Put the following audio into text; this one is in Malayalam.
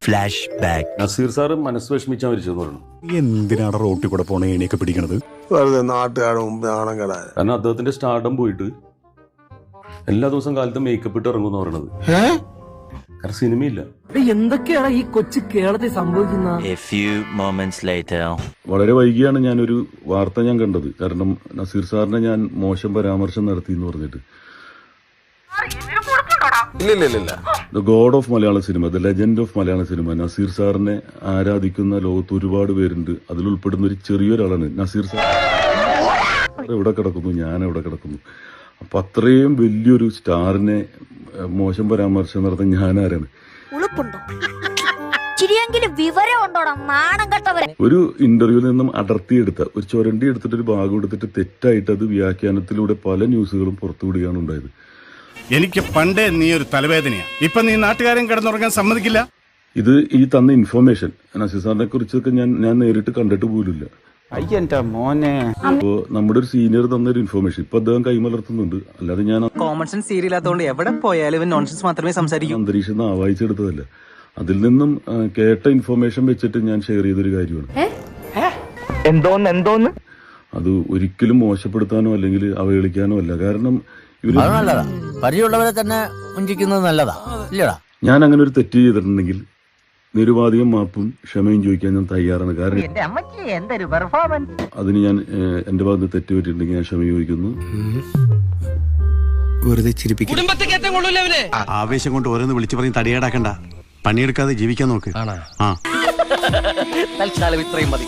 Flash back. നസീർ സാറ് മനസ്സ് വിഷമിച്ചാൽ മരിച്ചെന്ന് പറഞ്ഞു. എന്തിനാണ് റോട്ടിൽ കൂടെ പോണ ഏണിയൊക്കെ പിടിക്കണത്? വെറുതെ നാട്ടുകാരുടെ മുമ്പ് നാണം കെടാൻ. കാരണം അദ്ദേഹത്തിന്റെ സ്റ്റാർഡം പോയിട്ട് എല്ലാ ദിവസം കാലത്ത് മേക്കപ്പ് ഇട്ട് ഇറങ്ങുമെന്ന് പറയണത്. കാരണം സിനിമയില്ല. എന്തൊക്കെയാണ് ഈ കൊച്ചു കേരളത്തിൽ സംഭവിക്കുന്നത്? A few moments later. വളരെ വൈകിയാണ് ഞാനൊരു വാർത്ത ഞാൻ കണ്ടത്. കാരണം നസീർ സാറിനെ ഞാൻ മോശം പരാമർശം നടത്തി എന്ന് പറഞ്ഞിട്ട്. ഇല്ല the God of Malayala cinema, the legend of Malayala cinema, Naseer സാറിനെ ആരാധിക്കുന്ന ലോകത്ത് ഒരുപാട് പേരുണ്ട്. അതിലുൾപ്പെടുന്ന ഒരു ചെറിയൊരാളാണ് നസീർ സാർ. എവിടെ കിടക്കുന്നു, ഞാൻ എവിടെ കിടക്കുന്നു. അപ്പൊ അത്രയും വലിയൊരു സ്റ്റാറിനെ മോശം പരാമർശം നടത്താൻ ഞാൻ ആരാണ്? ഒരു ഇന്റർവ്യൂവിൽ നിന്നും അടർത്തിയെടുത്ത ഒരു ചുരണ്ടി എടുത്തിട്ട് ഒരു ഭാഗം എടുത്തിട്ട് തെറ്റായിട്ട് അത് വ്യാഖ്യാനത്തിലൂടെ പല ന്യൂസുകളും പുറത്തുവിടുകയാണ് ഉണ്ടായത്. എനിക്ക് പണ്ടേ നീ ഒരു തലവേദനയാ. ഇപ്പൊ നീ നാട്ടുകാരൻ കിടന്നുറങ്ങാൻ സമ്മതിക്കില്ല. ഇത് ഈ തന്ന ഇൻഫർമേഷൻ നസീർ സാറിനെ കുറിച്ചൊക്കെ ഞാൻ നേരിട്ട് കണ്ടിട്ട് പോലുമില്ല. അപ്പോ നമ്മുടെ ഒരു സീനിയർ തന്നൊരു ഇൻഫർമേഷൻ ഇപ്പൊ അദ്ദേഹം കൈമലർത്തുന്നുണ്ട്. അല്ലാതെ ഞാൻ കോമൺ സെൻസ് സീരിയലാത്തോണ്ട് എവിടെ പോയാലും ഇവൻ നോൺസെൻസ് മാത്രമേ സംസാരിക്കൂ. അന്തരീക്ഷം ആവാഹിച്ചെടുത്തതല്ല. അതിൽ നിന്നും കേട്ട ഇൻഫർമേഷൻ വെച്ചിട്ട് ഞാൻ ഷെയർ ചെയ്തൊരു കാര്യമാണ്. എന്തോന്ന് അത് ഒരിക്കലും മോശപ്പെടുത്താനോ അല്ലെങ്കിൽ അവഹേളിക്കാനോ അല്ല. കാരണം നല്ലതാ, പരിചയമുള്ളവരെ തന്നെ വഞ്ചിക്കുന്നത് നല്ലതാ ഇല്ലടാ. ഞാൻ അങ്ങനെ ഒരു തെറ്റ് ചെയ്തിട്ടുണ്ടെങ്കിൽ നിരുപാധികം മാപ്പും ക്ഷമയും ചോദിക്കാൻ ഞാൻ തയ്യാറാണ്. കാരണം അതിന് ഞാൻ എന്റെ ഭാഗത്ത് തെറ്റ് പറ്റിയിട്ടുണ്ടെങ്കിൽ ഞാൻ ക്ഷമ ചോദിക്കുന്നു. വെറുതെ ചിരിപ്പിക്കും. ആവേശം കൊണ്ട് ഓരോന്ന് വിളിച്ചു പറഞ്ഞ് തടിയേടാക്കണ്ട. പണിയെടുക്കാതെ ജീവിക്കാൻ നോക്ക്. തൽക്കാലം ഇത്രയും മതി.